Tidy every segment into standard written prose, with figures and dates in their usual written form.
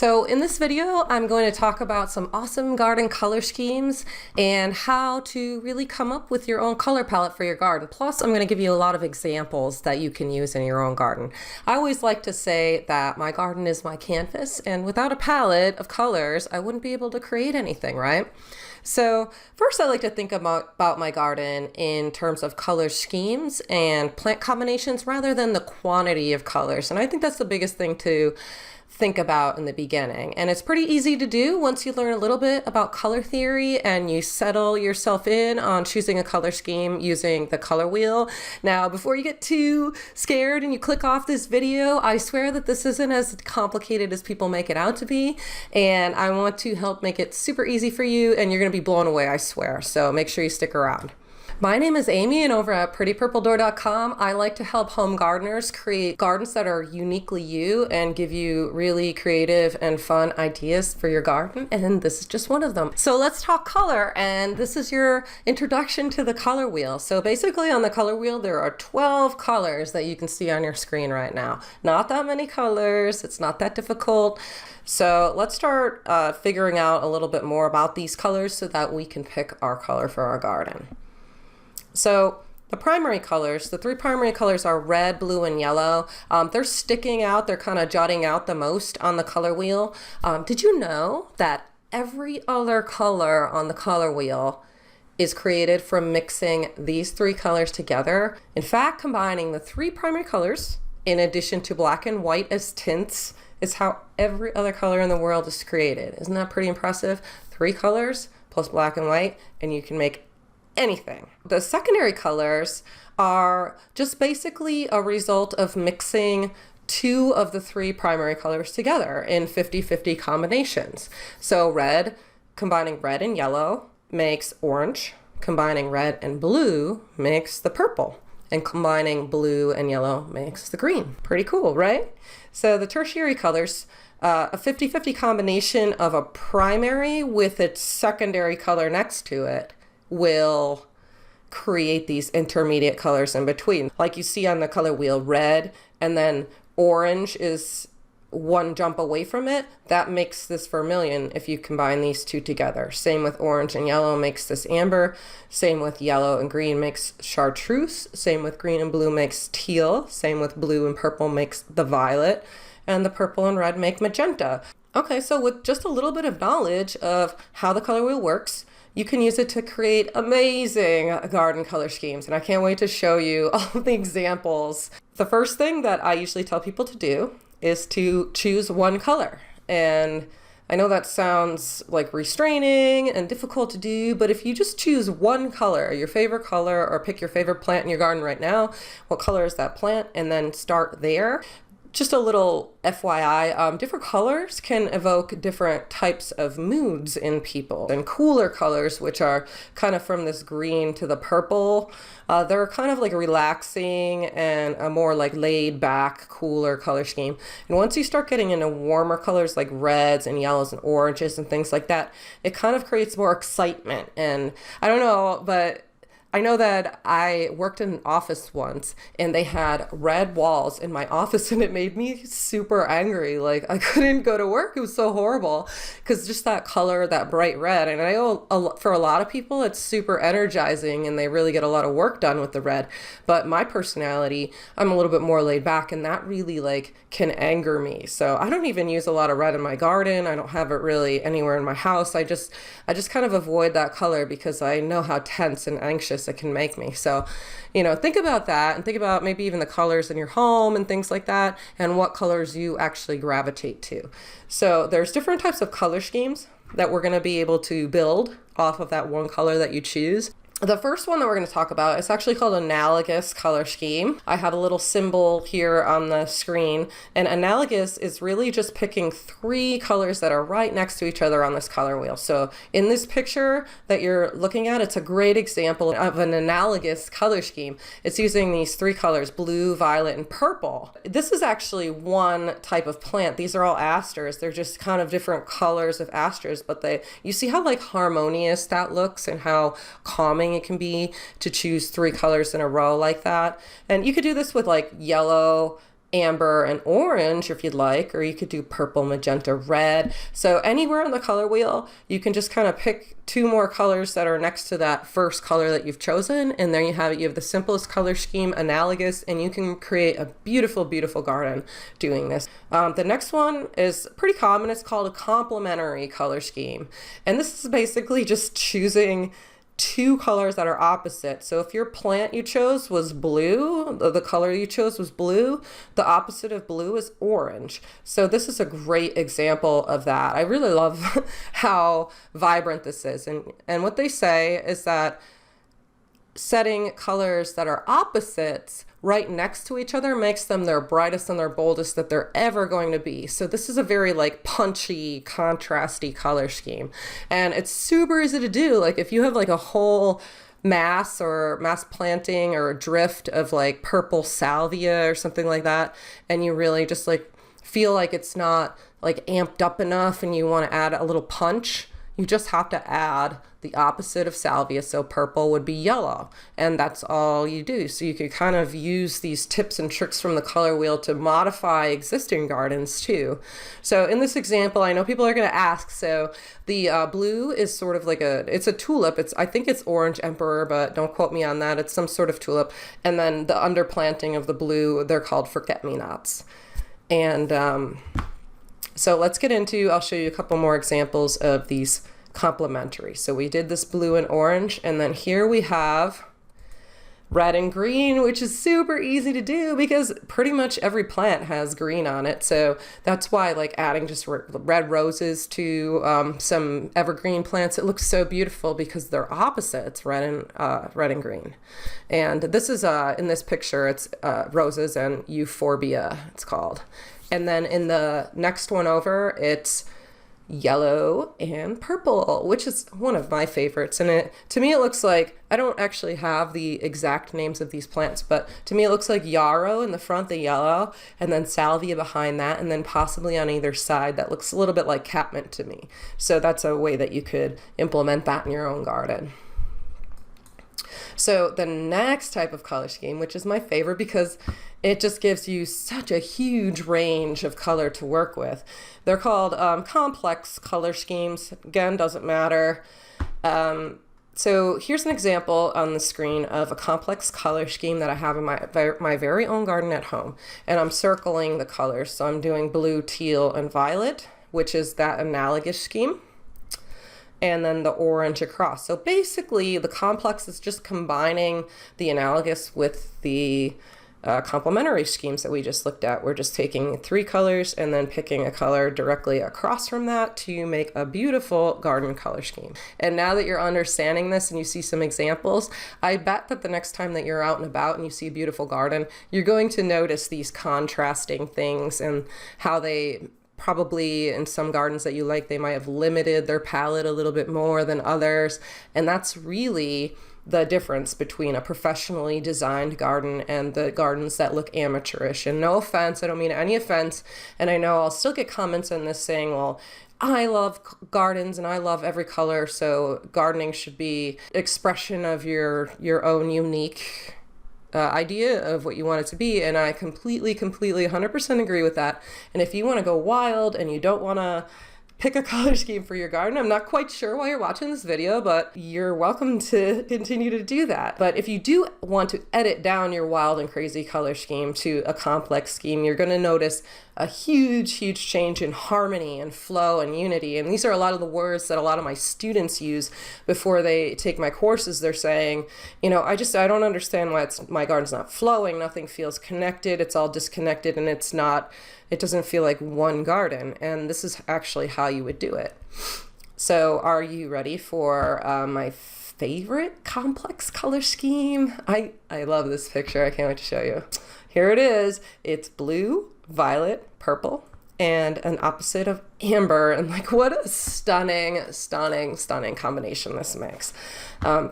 So in this video, I'm going to talk about some awesome garden color schemes and how to really come up with your own color palette for your garden. Plus, I'm going to give you a lot of examples that you can use in your own garden. I always like to say that my garden is my canvas, and without a palette of colors, I wouldn't be able to create anything, right? So first, I like to think about my garden in terms of color schemes and plant combinations rather than the quantity of colors. And I think that's the biggest thing to think about in the beginning. And it's pretty easy to do once you learn a little bit about color theory and you settle yourself in on choosing a color scheme using the color wheel. Now, before you get too scared and you click off this video, I swear that this isn't as complicated as people make it out to be. And I want to help make it super easy for you, and you're going to be blown away, I swear. So make sure you stick around. My name is Amy, and over at prettypurpledoor.com, I like to help home gardeners create gardens that are uniquely you and give you really creative and fun ideas for your garden. And this is just one of them. So let's talk color. And this is your introduction to the color wheel. So basically on the color wheel, there are 12 colors that you can see on your screen right now. Not that many colors. It's not that difficult. So let's start figuring out a little bit more about these colors so that we can pick our color for our garden. So the primary colors, the three primary colors are red, blue, and yellow. They're sticking out, they're kind of jutting out the most on the color wheel. Did you know that every other color on the color wheel is created from mixing these three colors together? In fact, combining the three primary colors in addition to black and white as tints is how every other color in the world is created. Isn't that pretty impressive? Three colors plus black and white, and you can make anything. The secondary colors are just basically a result of mixing two of the three primary colors together in 50-50 combinations. So red, combining red and yellow makes orange, combining red and blue makes the purple, and combining blue and yellow makes the green. Pretty cool, right? So the tertiary colors, a 50-50 combination of a primary with its secondary color next to it will create these intermediate colors in between. Like you see on the color wheel, red and then orange is one jump away from it. That makes this vermilion if you combine these two together. Same with orange and yellow makes this amber. Same with yellow and green makes chartreuse. Same with green and blue makes teal. Same with blue and purple makes the violet. And the purple and red make magenta. Okay, so with just a little bit of knowledge of how the color wheel works, you can use it to create amazing garden color schemes, and I can't wait to show you all of the examples. The first thing that I usually tell people to do is to choose one color. And I know that sounds like restraining and difficult to do, but if you just choose one color, your favorite color, or pick your favorite plant in your garden right now, what color is that plant, and then start there. Just a little FYI, different colors can evoke different types of moods in people. And cooler colors, which are kind of from this green to the purple, they're kind of like relaxing and a more like laid back, cooler color scheme. And once you start getting into warmer colors like reds and yellows and oranges and things like that, it kind of creates more excitement. And I don't know, but I know that I worked in an office once and they had red walls in my office, and it made me super angry. Like I couldn't go to work. It was so horrible because just that color, that bright red. And I know for a lot of people, it's super energizing and they really get a lot of work done with the red. But my personality, I'm a little bit more laid back, and that really like can anger me. So I don't even use a lot of red in my garden. I don't have it really anywhere in my house. I just kind of avoid that color because I know how tense and anxious it can make me. So, think about that, and think about maybe even the colors in your home and things like that, and what colors you actually gravitate to. So there's different types of color schemes that we're going to be able to build off of that one color that you choose. The first one that we're going to talk about is actually called Analogous color scheme. I have a little symbol here on the screen, and Analogous is really just picking three colors that are right next to each other on this color wheel. So in this picture that you're looking at, it's a great example of an analogous color scheme. It's using these three colors, blue, violet, and purple. This is actually one type of plant. These are all asters. They're just kind of different colors of asters, but you see how like harmonious that looks and how calming it can be to choose three colors in a row like that. And you could do this with like yellow, amber and orange if you'd like, or you could do purple, magenta, red. So anywhere on the color wheel, you can just kind of pick 2 more colors that are next to that first color that you've chosen, and there you have it. You have the simplest color scheme, Analogous, and you can create a beautiful, beautiful garden doing this. The next one is pretty common. It's called a complementary color scheme, and this is basically just choosing 2 colors that are opposite. So if your plant you chose was blue, the color you chose was blue, the opposite of blue is orange. So this is a great example of that. I really love how vibrant this is. And what they say is that setting colors that are opposites right next to each other makes them their brightest and their boldest that they're ever going to be. So this is a very like punchy, contrasty color scheme. And it's super easy to do. Like if you have like a whole mass or mass planting or a drift of like purple salvia or something like that, and you really just like feel like it's not like amped up enough and you want to add a little punch, you just have to add the opposite of salvia. So purple would be yellow, and that's all you do. So you could kind of use these tips and tricks from the color wheel to modify existing gardens too. So in this example, I know people are going to ask, so the blue is sort of like it's a tulip. I think it's orange emperor, but don't quote me on that. It's some sort of tulip. And then the underplanting of the blue, they're called forget-me-nots. And so let's get into, I'll show you a couple more examples of these complementary. So we did this blue and orange, and then here we have red and green, which is super easy to do because pretty much every plant has green on it. So that's why like adding just red roses to some evergreen plants, it looks so beautiful because they're opposites, red and green. And this is in this picture, it's roses and euphorbia, it's called. And then in the next one over, it's yellow and purple, which is one of my favorites. And to me, it looks like, I don't actually have the exact names of these plants, but to me, it looks like yarrow in the front, the yellow, and then salvia behind that, and then possibly on either side, that looks a little bit like catmint to me. So that's a way that you could implement that in your own garden. So the next type of color scheme, which is my favorite because it just gives you such a huge range of color to work with. They're called complex color schemes. Again, doesn't matter. So here's an example on the screen of a complex color scheme that I have in my very own garden at home. And I'm circling the colors. So I'm doing blue, teal, and violet, which is that analogous scheme. And then the orange across. So basically the complex is just combining the analogous with the complementary schemes that we just looked at. We're just taking 3 colors and then picking a color directly across from that to make a beautiful garden color scheme. And now that you're understanding this and you see some examples, I bet that the next time that you're out and about and you see a beautiful garden, you're going to notice these contrasting things and how they probably in some gardens that you like, they might have limited their palette a little bit more than others. And that's really the difference between a professionally designed garden and the gardens that look amateurish. And no offense, I don't mean any offense. And I know I'll still get comments on this saying, well, I love gardens and I love every color, so gardening should be expression of your own unique idea of what you want it to be. And I completely 100% agree with that. And if you want to go wild and you don't want to pick a color scheme for your garden, I'm not quite sure why you're watching this video, but you're welcome to continue to do that. But if you do want to edit down your wild and crazy color scheme to a complex scheme, you're going to notice a huge change in harmony and flow and unity. And these are a lot of the words that a lot of my students use before they take my courses. They're saying, you know, I don't understand why my garden's not flowing. Nothing feels connected. It's all disconnected, and it doesn't feel like one garden. And this is actually how you would do it. So are you ready for my favorite complex color scheme? I love this picture. I can't wait to show you. Here it is. It's blue, violet, purple, and an opposite of amber. And like, what a stunning combination this makes.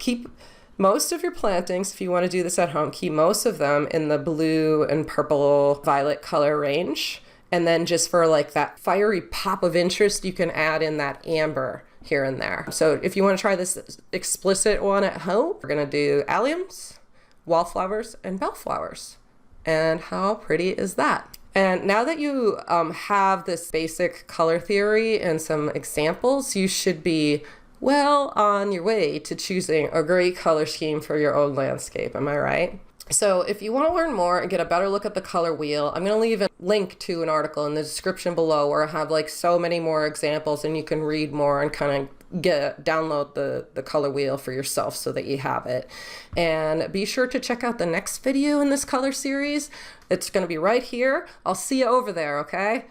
Keep most of your plantings, if you want to do this at home, keep most of them in the blue and purple, violet color range. And then just for like that fiery pop of interest, you can add in that amber here and there. So if you want to try this explicit one at home, we're going to do alliums, wallflowers, and bellflowers. And how pretty is that? And now that you have this basic color theory and some examples, you should be well on your way to choosing a great color scheme for your own landscape. Am I right? So if you want to learn more and get a better look at the color wheel, I'm going to leave a link to an article in the description below where I have like so many more examples and you can read more and kind of download the color wheel for yourself so that you have it. And be sure to check out the next video in this color series. It's going to be right here. I'll see you over there, okay?